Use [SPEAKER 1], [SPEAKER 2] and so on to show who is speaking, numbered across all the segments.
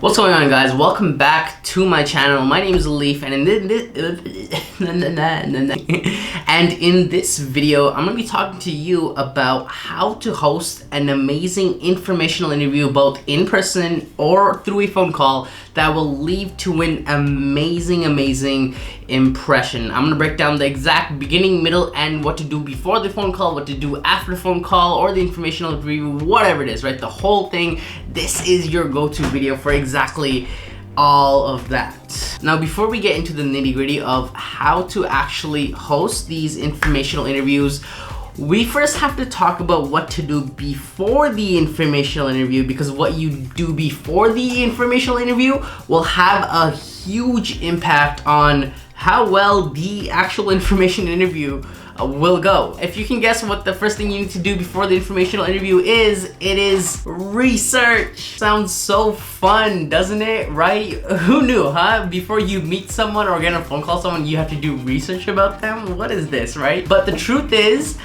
[SPEAKER 1] What's going on, guys? Welcome back to my channel. My name is Leaf, and in this video, I'm going to be talking to you about how to host an amazing informational interview, both in person or through a phone call, that will lead to an amazing impression. I'm going to break down the exact beginning, middle, and what to do before the phone call, what to do after the phone call, or the informational interview, whatever it is, right? The whole thing. This is your go-to video for exactly all of that. Now, before we get into the nitty-gritty of how to actually host these informational interviews, we first have to talk about what to do before the informational interview, because what you do before the informational interview will have a huge impact on how well the actual information interview will go. If you can guess what the first thing you need to do before the informational interview is, it is research. Sounds so fun, doesn't it? Right? Who knew, huh? Before you meet someone or get a phone call someone, you have to do research about them? What is this, right? But the truth is,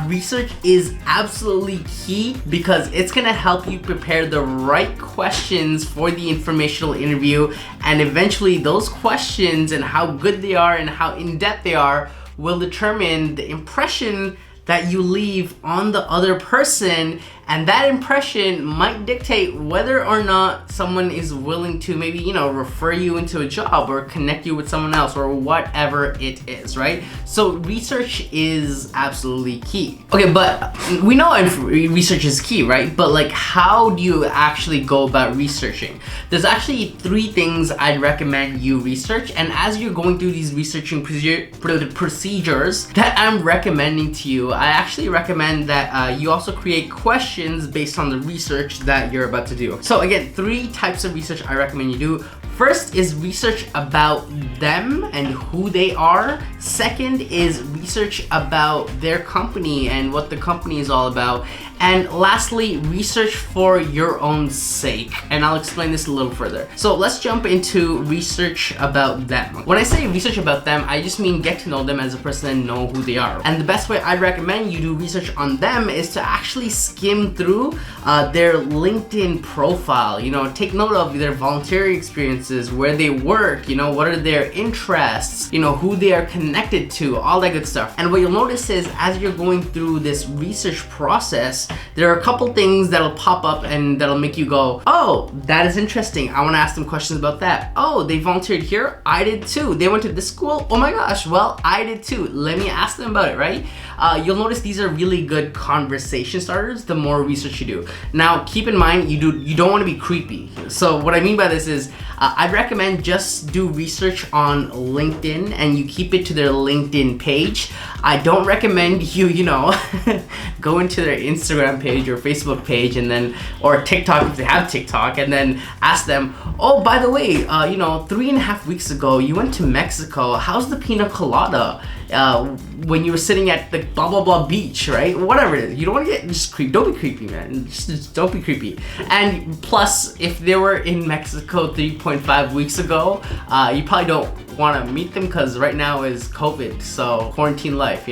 [SPEAKER 1] research is absolutely key, because it's gonna help you prepare the right questions for the informational interview, and eventually those questions and how good they are and how in-depth they are will determine the impression that you leave on the other person, and that impression might dictate whether or not someone is willing to maybe, refer you into a job or connect you with someone else or whatever it is, right? So research is absolutely key. Okay, but we know research is key, right? But like, how do you actually go about researching? There's actually 3 things I'd recommend you research, and as you're going through these researching procedures that I'm recommending to you, I actually recommend that you also create questions based on the research that you're about to do. So again, 3 types of research I recommend you do. First is research about them and who they are. Second is research about their company and what the company is all about. And lastly, research for your own sake. And I'll explain this a little further. So let's jump into research about them. When I say research about them, I just mean get to know them as a person and know who they are. And the best way I'd recommend you do research on them is to actually skim through their LinkedIn profile. Take note of their volunteering experiences, where they work, what are their interests, who they are connected to, all that good stuff. And what you'll notice is, as you're going through this research process, there are a couple things that'll pop up and that'll make you go, oh, that is interesting. I want to ask them questions about that. Oh, they volunteered here? I did too. They went to this school? Oh my gosh, well, I did too. Let me ask them about it, right? You'll notice these are really good conversation starters the more research you do. Now, keep in mind, you don't want to be creepy. So what I mean by this is, I'd recommend just do research on LinkedIn and you keep it to their LinkedIn page. I don't recommend you, go into their Instagram page or Facebook page or TikTok if they have TikTok, and then ask them, oh, by the way, 3.5 weeks ago, you went to Mexico. How's the pina colada? When you were sitting at the blah blah blah beach, right? Whatever it is, you don't want to get just creepy. Don't be creepy, man. Just don't be creepy. And plus, if they were in Mexico 3.5 weeks ago, you probably don't want to meet them, because right now is COVID, so quarantine life,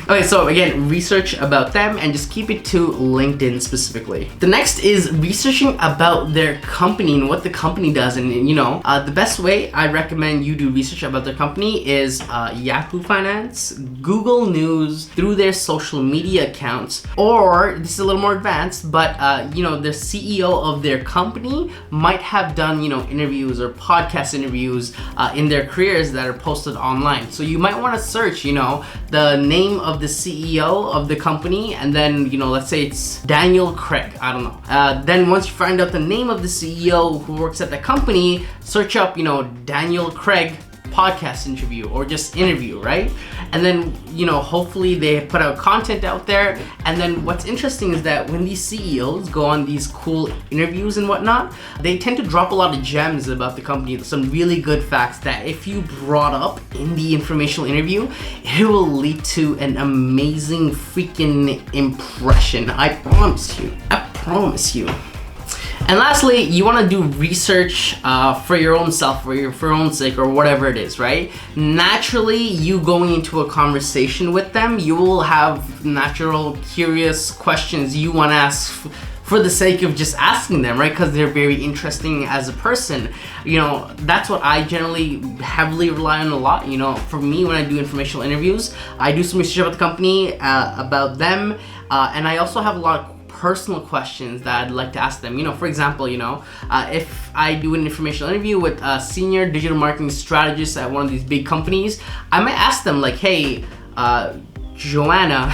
[SPEAKER 1] Okay, so again, research about them and just keep it to LinkedIn specifically. The next is researching about their company and what the company does. And the best way I recommend you do research about their company is Yahoo Finance, Google News, through their social media accounts, or this is a little more advanced, but the CEO of their company might have done interviews or podcast interviews in their careers that are posted online. So you might want to search the name of the CEO of the company, and then let's say it's Daniel Craig, I don't know. Then once you find out the name of the CEO who works at the company, search up Daniel Craig podcast interview or just interview, right? And then hopefully they put out content out there. And then what's interesting is that when these CEOs go on these cool interviews and whatnot, they tend to drop a lot of gems about the company, some really good facts that if you brought up in the informational interview, it will lead to an amazing freaking impression. I promise you. And lastly, you want to do research for your own self, for your own sake, or whatever it is, right? Naturally, you going into a conversation with them, you will have natural, curious questions you want to ask for the sake of just asking them, right? Because they're very interesting as a person. You know, that's what I generally heavily rely on a lot. You know, for me, when I do informational interviews, I do some research about the company, about them, and I also have a lot of personal questions that I'd like to ask them. You know, for example, you know, if I do an informational interview with a senior digital marketing strategist at one of these big companies, I might ask them like, hey, Joanna,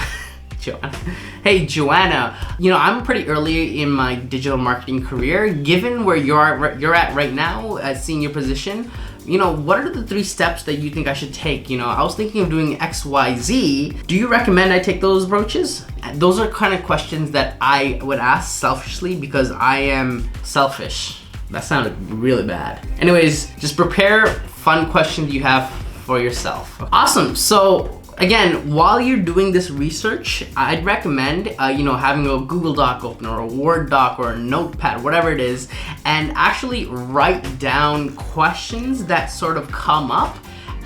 [SPEAKER 1] hey Joanna, you know, I'm pretty early in my digital marketing career. Given where you're at right now, at senior position, you know, what are the 3 steps that you think I should take? You know, I was thinking of doing X, Y, Z. Do you recommend I take those approaches? Those are kind of questions that I would ask selfishly because I am selfish. That sounded really bad. Anyways, just prepare fun questions you have for yourself. Awesome. So again, while you're doing this research, I'd recommend, you know, having a Google Doc open or a Word doc or a notepad, whatever it is, and actually write down questions that sort of come up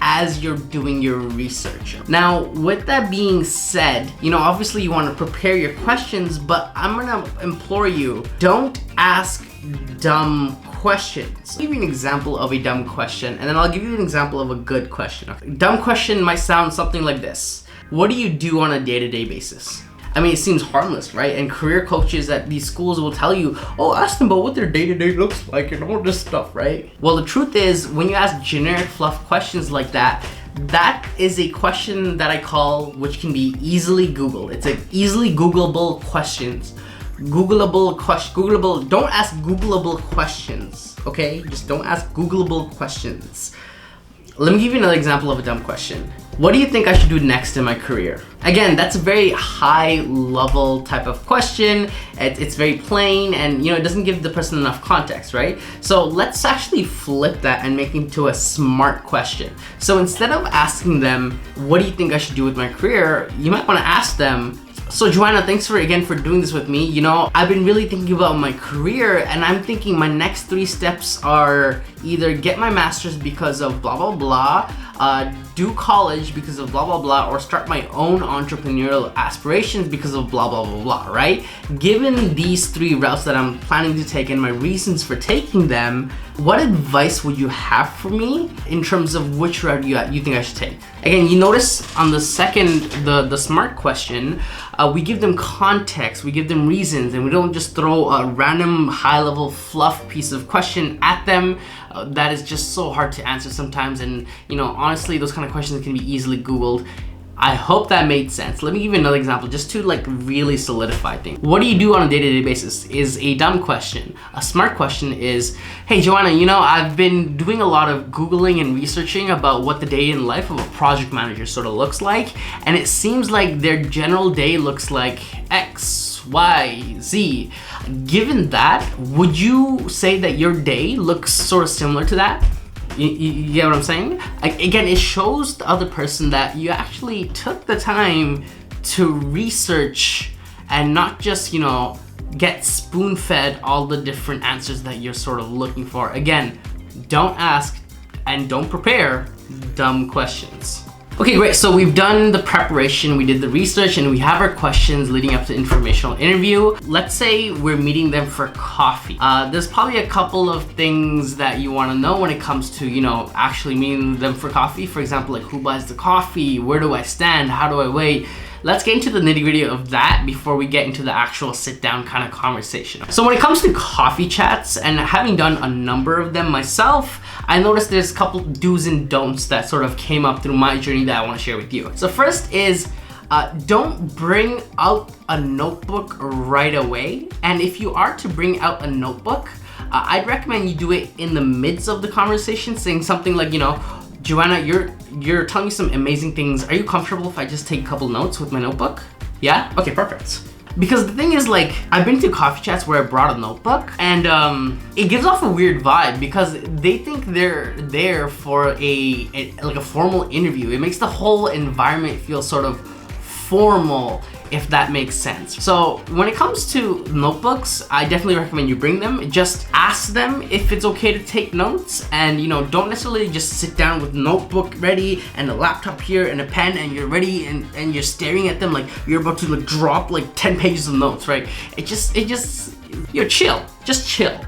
[SPEAKER 1] as you're doing your research. Now, with that being said, you know, obviously you want to prepare your questions, but I'm gonna implore you, don't ask dumb questions. I'll give you an example of a dumb question, and then I'll give you an example of a good question. A dumb question might sound something like this. What do you do on a day-to-day basis? I mean, it seems harmless, right? And career coaches at these schools will tell you, oh, ask them about what their day-to-day looks like and all this stuff, right? Well, the truth is, when you ask generic fluff questions like that, that is a question that I call, which can be easily Googled. It's an easily Googleable questions. Googleable, don't ask Googleable questions, okay? Just don't ask Googleable questions. Let me give you another example of a dumb question. What do you think I should do next in my career? Again, that's a very high level type of question. It's very plain and, you know, it doesn't give the person enough context, right? So let's actually flip that and make it into a smart question. So instead of asking them, what do you think I should do with my career? You might want to ask them, so Joanna, thanks for doing this with me. You know, I've been really thinking about my career and I'm thinking my next 3 steps are either get my master's because of blah, blah, blah, do college because of blah, blah, blah, or start my own entrepreneurial aspirations because of blah, blah, blah, blah, right? Given these 3 routes that I'm planning to take and my reasons for taking them, what advice would you have for me in terms of which route you think I should take? Again, you notice on the second, the smart question, we give them context, we give them reasons, and we don't just throw a random high-level fluff piece of question at them that is just so hard to answer sometimes. And, you know, honestly, those kind of questions can be easily Googled. I hope that made sense. Let me give you another example just to like really solidify things. What do you do on a day-to-day basis is a dumb question. A smart question is, hey Joanna, you know, I've been doing a lot of Googling and researching about what the day in life of a project manager sort of looks like, and it seems like their general day looks like X, Y, Z. Given that, would you say that your day looks sort of similar to that? You get what I'm saying? Again, it shows the other person that you actually took the time to research and not just, you know, get spoon-fed all the different answers that you're sort of looking for. Again, don't ask and don't prepare dumb questions. Okay, great. So we've done the preparation, we did the research, and we have our questions leading up to the informational interview. Let's say we're meeting them for coffee. There's probably a couple of things that you want to know when it comes to, you know, actually meeting them for coffee. For example, like who buys the coffee? Where do I stand? How do I wait? Let's get into the nitty-gritty of that before we get into the actual sit-down kind of conversation. So when it comes to coffee chats, and having done a number of them myself, I noticed there's a couple do's and don'ts that sort of came up through my journey that I want to share with you. So first is, don't bring out a notebook right away. And if you are to bring out a notebook, I'd recommend you do it in the midst of the conversation, saying something like, you know, Joanna, you're telling me some amazing things. Are you comfortable if I just take a couple notes with my notebook? Yeah? Okay, perfect. Because the thing is, like, I've been to coffee chats where I brought a notebook, and it gives off a weird vibe because they think they're there for like a formal interview. It makes the whole environment feel sort of formal. if that makes sense. So when it comes to notebooks, I definitely recommend you bring them. Just ask them if it's okay to take notes, and don't necessarily just sit down with notebook ready and a laptop here and a pen and you're ready and you're staring at them like you're about to like drop like 10 pages of notes, right? It just chill. Just chill.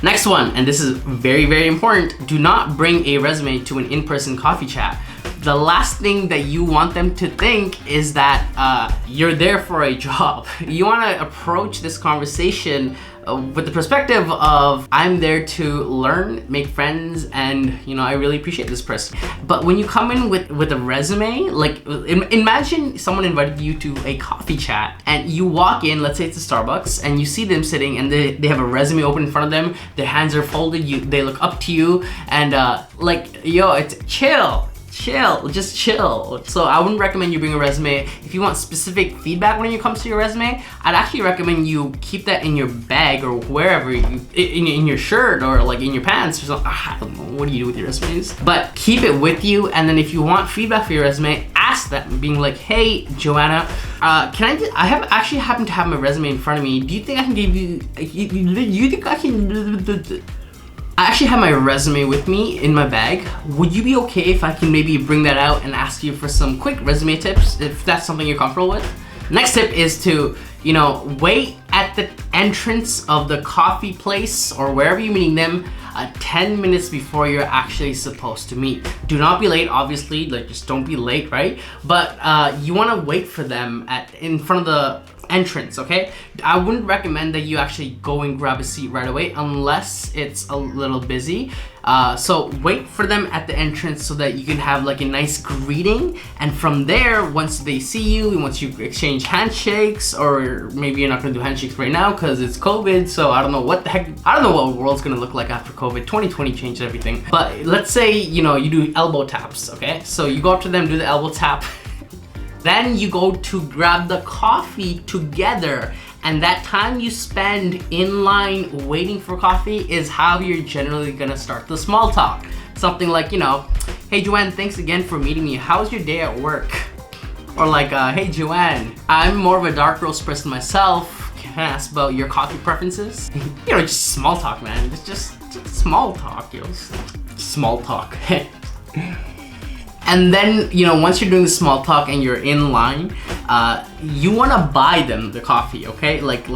[SPEAKER 1] Next one, and this is very, very important. Do not bring a resume to an in-person coffee chat. The last thing that you want them to think is that you're there for a job. You want to approach this conversation with the perspective of, I'm there to learn, make friends, and I really appreciate this person. But when you come in with a resume, like imagine someone invited you to a coffee chat and you walk in, let's say it's a Starbucks, and you see them sitting and they have a resume open in front of them, their hands are folded, they look up to you, and it's just chill. So I wouldn't recommend you bring a resume. If you want specific feedback when it comes to your resume, I'd actually recommend you keep that in your bag or wherever, in your shirt or like in your pants or something. I don't know, what do you do with your resumes? But keep it with you, and then if you want feedback for your resume, ask them, being like, hey, Joanna, I actually happen to have my resume in front of me. Do you think I can give you, I actually have my resume with me in my bag. Would you be okay if I can maybe bring that out and ask you for some quick resume tips, if that's something you're comfortable with? Next tip is to, wait at the entrance of the coffee place or wherever you're meeting them 10 minutes before you're actually supposed to meet. Do not be late, obviously, like just don't be late, right? But you want to wait for them in front of the entrance, okay? I wouldn't recommend that you actually go and grab a seat right away unless it's a little busy. So wait for them at the entrance so that you can have like a nice greeting, and from there, once they see you, once you exchange handshakes, or maybe you're not gonna do handshakes right now because it's COVID, so I don't know what the world's gonna look like after COVID. 2020 changed everything. But let's say, you do elbow taps, okay? So you go up to them, do the elbow tap, then you go to grab the coffee together, and that time you spend in line waiting for coffee is how you're generally gonna start the small talk. Something like, hey Joanne, thanks again for meeting me. How's your day at work? Or like, hey Joanne, I'm more of a dark roast person myself. Can I ask about your coffee preferences? Just small talk, man. Just small talk, small talk. And then, once you're doing the small talk and you're in line, you want to buy them the coffee, okay? Like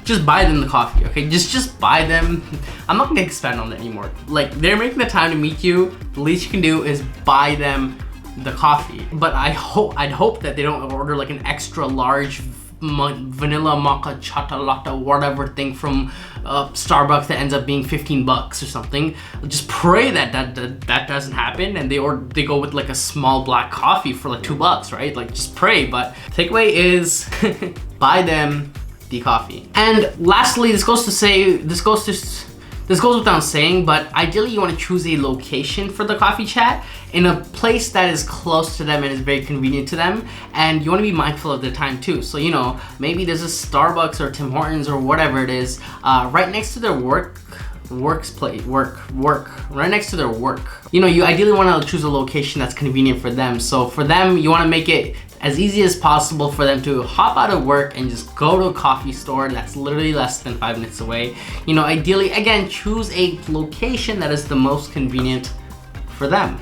[SPEAKER 1] just buy them the coffee, okay? Just buy them. I'm not gonna expand on that anymore. Like, they're making the time to meet you. The least you can do is buy them the coffee. But I'd hope that they don't order like an extra large vanilla mocha chata latte whatever thing from Starbucks that ends up being $15 or something. Just pray that doesn't happen, and they go with like a small black coffee for like $2, right? Like, just pray. But takeaway is buy them the coffee. And lastly, this goes without saying, but ideally you want to choose a location for the coffee chat in a place that is close to them and is very convenient to them, and you want to be mindful of their time too. So maybe there's a Starbucks or Tim Hortons or whatever it is right next to their work right next to their work. You ideally want to choose a location that's convenient for them. So for them, you want to make it as easy as possible for them to hop out of work and just go to a coffee store that's literally less than 5 minutes away. Ideally, again, choose a location that is the most convenient for them.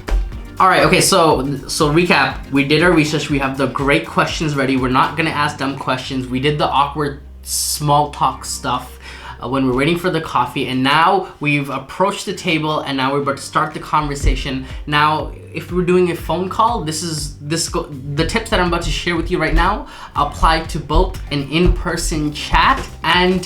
[SPEAKER 1] All right, okay, so recap. We did our research. We have the great questions ready. We're not gonna ask dumb questions. We did the awkward small talk stuff when we're waiting for the coffee, and now we've approached the table, and now we're about to start the conversation. Now, if we're doing a phone call, the tips that I'm about to share with you right now apply to both an in-person chat and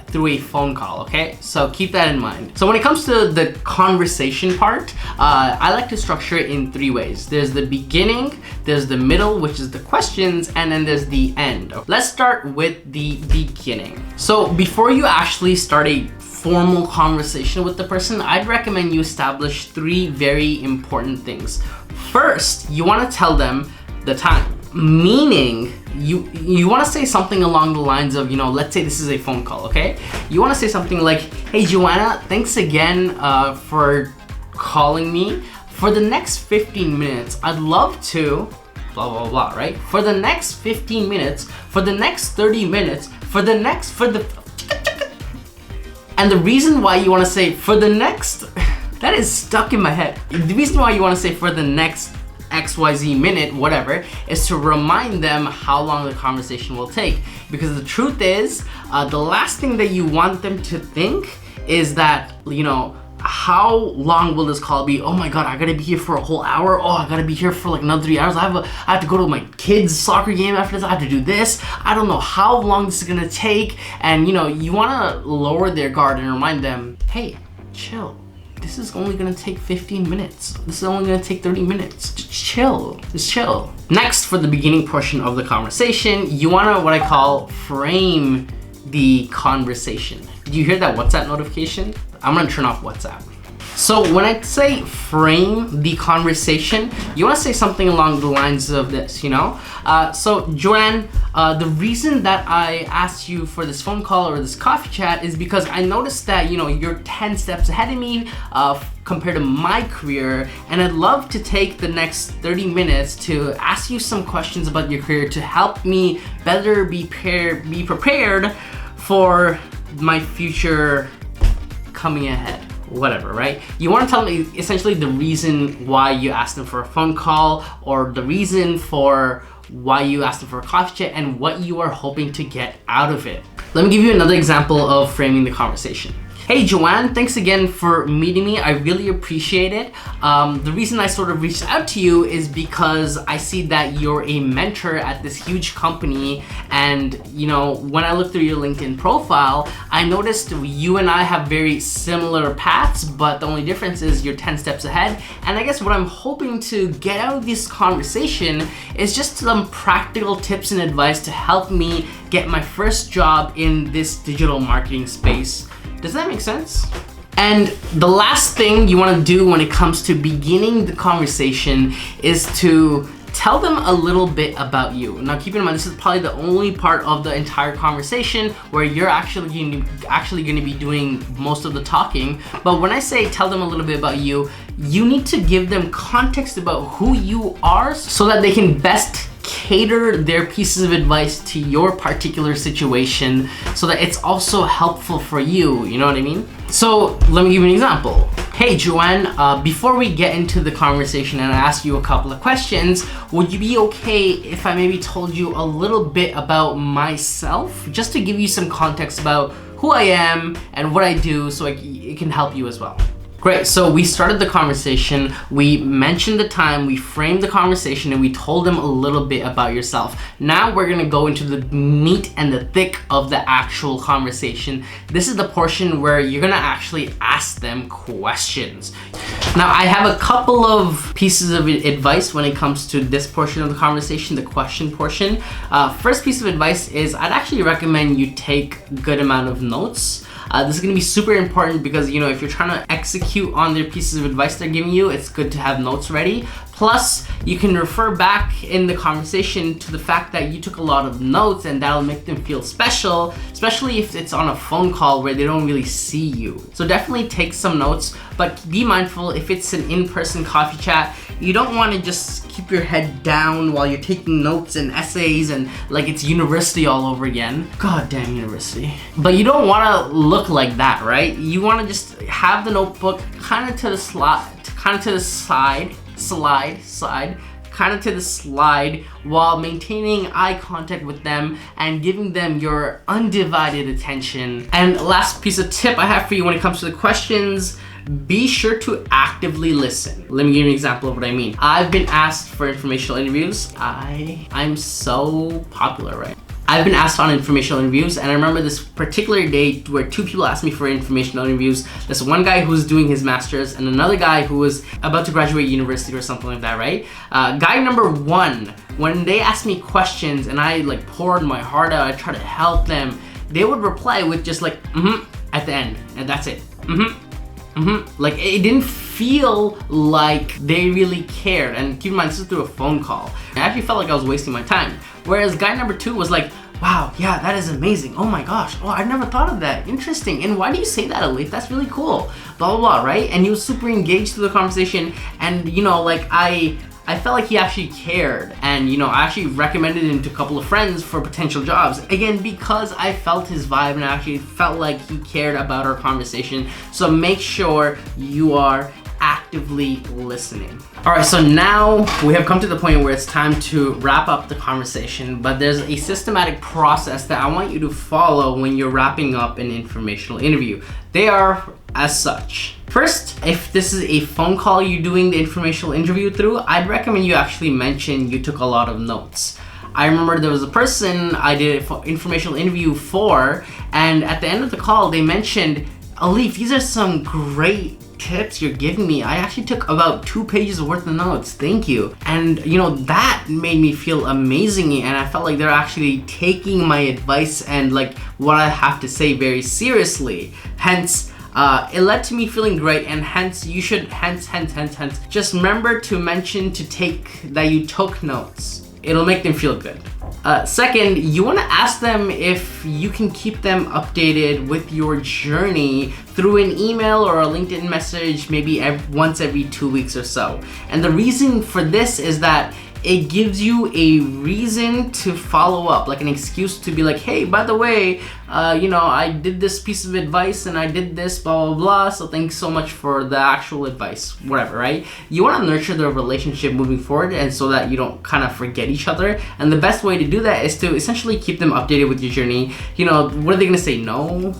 [SPEAKER 1] through a phone call, okay? So keep that in mind. So when it comes to the conversation part, I like to structure it in 3 ways. There's the beginning, there's the middle, which is the questions, and then there's the end. Let's start with the beginning. So before you actually start a formal conversation with the person, I'd recommend you establish 3 very important things. First, you want to tell them the time, meaning you want to say something along the lines of, let's say this is a phone call, okay? You want to say something like, hey Joanna, thanks again for calling me. For the next 15 minutes, I'd love to blah, blah, blah, right? For the next 15 minutes, for the next 30 minutes, and the reason why you want to say for the next, that is stuck in my head. The reason why you want to say for the next XYZ minute, whatever, is to remind them how long the conversation will take. Because the truth is, the last thing that you want them to think is that, you know, how long will this call be? Oh my god, I gotta be here for a whole hour. Oh, I gotta be here for like another 3 hours. I have to go to my kid's soccer game after this. I have to do this. I don't know how long this is gonna take. And you know, you wanna lower their guard and remind them, hey, chill. This is only gonna take 15 minutes. This is only gonna take 30 minutes. Just chill. Just chill. Next, for the beginning portion of the conversation, you wanna, what I call, frame the conversation. Did you hear that WhatsApp notification? I'm gonna turn off WhatsApp. So when I say frame the conversation, you wanna say something along the lines of this, you know? So Joanne, the reason that I asked you for this phone call or this coffee chat is because I noticed that, you know, you're 10 steps ahead of me compared to my career, and I'd love to take the next 30 minutes to ask you some questions about your career to help me better be prepared for my future coming ahead, whatever, right? You want to tell me essentially the reason why you asked them for a phone call, or the reason for why you asked them for a coffee chat, and what you are hoping to get out of it. Let me give you another example of framing the conversation. Hey Joanne, thanks again for meeting me. I really appreciate it. The reason I sort of reached out to you is because I see that you're a mentor at this huge company, and you know, when I looked through your LinkedIn profile, I noticed you and I have very similar paths, but the only difference is you're 10 steps ahead. And I guess what I'm hoping to get out of this conversation is just some practical tips and advice to help me get my first job in this digital marketing space. Does that make sense? And the last thing you want to do when it comes to beginning the conversation is to tell them a little bit about you. Now keep in mind, this is probably the only part of the entire conversation where you're actually going to be doing most of the talking. But when I say tell them a little bit about you, you need to give them context about who you are so that they can best cater their pieces of advice to your particular situation, so that it's also helpful for you, you know what I mean? So let me give you an example. Hey Joanne, before we get into the conversation and I ask you a couple of questions, would you be okay if I maybe told you a little bit about myself, just to give you some context about who I am and what I do, so it can help you as well? Great, so we started the conversation, we mentioned the time, we framed the conversation, and we told them a little bit about yourself. Now we're gonna go into the meat and the thick of the actual conversation. This is the portion where you're gonna actually ask them questions. Now I have a couple of pieces of advice when it comes to this portion of the conversation, the question portion. First piece of advice is I'd actually recommend you take a good amount of notes. This is going to be super important because, you know, if you're trying to execute on their pieces of advice they're giving you, it's good to have notes ready. Plus, you can refer back in the conversation to the fact that you took a lot of notes, and that'll make them feel special, especially if it's on a phone call where they don't really see you. So definitely take some notes, but be mindful if it's an in-person coffee chat, you don't want to just keep your head down while you're taking notes and essays and like it's university all over again. God damn university. But you don't want to look like that, right? You want to just have the notebook kind of to the slide while maintaining eye contact with them and giving them your undivided attention. And last piece of tip I have for you when it comes to the questions, be sure to actively listen. Let me give you an example of what I mean. I've been asked for informational interviews. I'm so popular, right? I've been asked on informational interviews, and I remember this particular day where two people asked me for informational interviews. This one guy who was doing his master's and another guy who was about to graduate university or something like that, right? Guy number one, when they asked me questions and I like poured my heart out, I tried to help them, they would reply with just like, at the end, and that's it. Like it didn't feel like they really cared. And keep in mind, this is through a phone call. I actually felt like I was wasting my time. Whereas guy number two was like, wow, yeah, that is amazing. Oh my gosh, oh, I never thought of that. Interesting. And why do you say that, Alif? That's really cool. Blah, blah, blah, right? And he was super engaged through the conversation. And you know, like I I felt like he actually cared, and I actually recommended him to a couple of friends for potential jobs. Again, because I felt his vibe and I actually felt like he cared about our conversation. So make sure you are actively listening. All right, so now we have come to the point where it's time to wrap up the conversation, but there's a systematic process that I want you to follow when you're wrapping up an informational interview. They are as such. First, if this is a phone call you're doing the informational interview through, I'd recommend you actually mention you took a lot of notes. I remember there was a person I did an informational interview for, and at the end of the call, they mentioned, Alif, these are some great tips you're giving me. I actually took about 2 pages worth of notes. Thank you. And that made me feel amazing, and I felt like they're actually taking my advice and like what I have to say very seriously. Hence, it led to me feeling great, and hence you should just remember to mention that you took notes. It'll make them feel good. Second, you want to ask them if you can keep them updated with your journey through an email or a LinkedIn message, maybe once every 2 weeks or so. And the reason for this is that it gives you a reason to follow up, like an excuse to be like, hey, by the way, I did this piece of advice and I did this, blah, blah, blah. So thanks so much for the actual advice, whatever, right? You want to nurture the relationship moving forward, and so that you don't kind of forget each other. And the best way to do that is to essentially keep them updated with your journey. What are they going to say? No?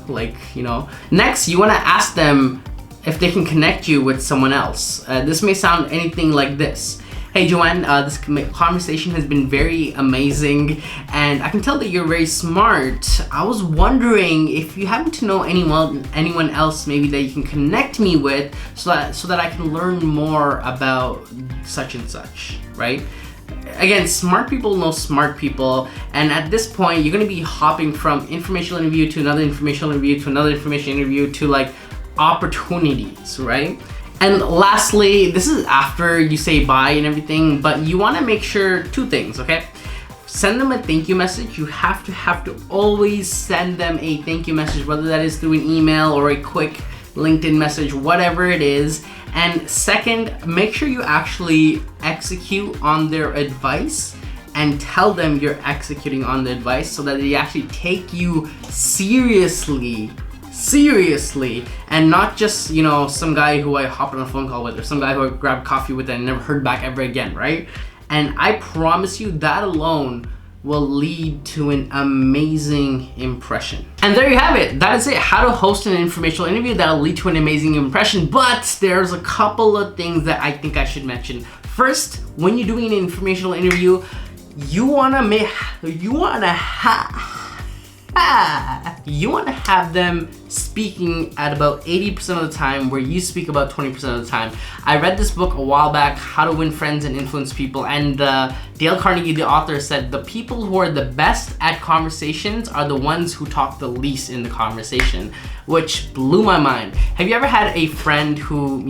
[SPEAKER 1] Next, you want to ask them if they can connect you with someone else. This may sound anything like this. Hey Joanne, this conversation has been very amazing, and I can tell that you're very smart. I was wondering if you happen to know anyone else maybe that you can connect me with, so that I can learn more about such and such, right? Again, smart people know smart people, and at this point you're going to be hopping from informational interview to another informational interview to another informational interview to like opportunities, right? And lastly, this is after you say bye and everything, but you want to make sure 2 things, okay? Send them a thank you message. You have to always send them a thank you message, whether that is through an email or a quick LinkedIn message, whatever it is. And second, make sure you actually execute on their advice and tell them you're executing on the advice, so that they actually take you seriously, and not just some guy who I hopped on a phone call with, or some guy who I grabbed coffee with and never heard back ever again, right? And I promise you that alone will lead to an amazing impression. And there you have it. That is it. How to host an informational interview that'll lead to an amazing impression. But there's a couple of things that I think I should mention. First, when you're doing an informational interview, you wanna have them speaking at about 80% of the time, where you speak about 20% of the time. I read this book a while back, How to Win Friends and Influence People, and Dale Carnegie, the author, said the people who are the best at conversations are the ones who talk the least in the conversation, which blew my mind. Have you ever had a friend who,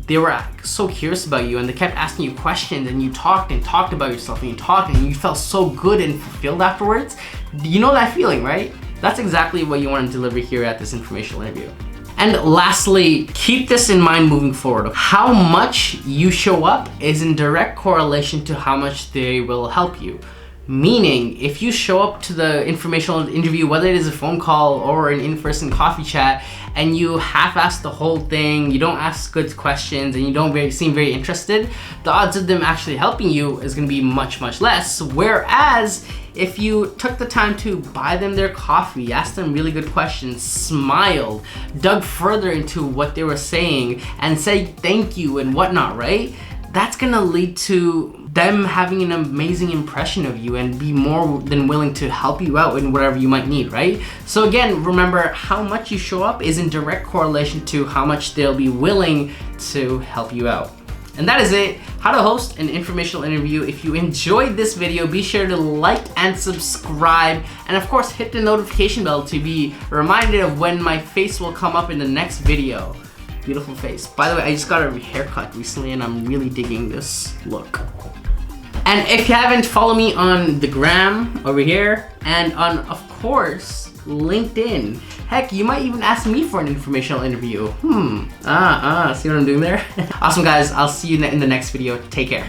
[SPEAKER 1] they were so curious about you and they kept asking you questions, and you talked about yourself, and you felt so good and fulfilled afterwards? You know that feeling, right? That's exactly what you want to deliver here at this informational interview. And lastly, keep this in mind moving forward. How much you show up is in direct correlation to how much they will help you. Meaning, if you show up to the informational interview, whether it is a phone call or an in-person coffee chat, and you half-ass the whole thing, you don't ask good questions, and you don't seem very interested, the odds of them actually helping you is going to be much, much less. Whereas, if you took the time to buy them their coffee, ask them really good questions, smiled, dug further into what they were saying, and said thank you and whatnot, right? That's gonna lead to them having an amazing impression of you and be more than willing to help you out in whatever you might need, right? So again, remember, how much you show up is in direct correlation to how much they'll be willing to help you out. And that is it, how to host an informational interview. If you enjoyed this video, be sure to like and subscribe, and of course hit the notification bell to be reminded of when my face will come up in the next video. Beautiful face. By the way, I just got a haircut recently and I'm really digging this look. And if you haven't, follow me on the gram over here, and on, of course, LinkedIn. Heck, you might even ask me for an informational interview. See what I'm doing there? Awesome guys, I'll see you in the next video. Take care.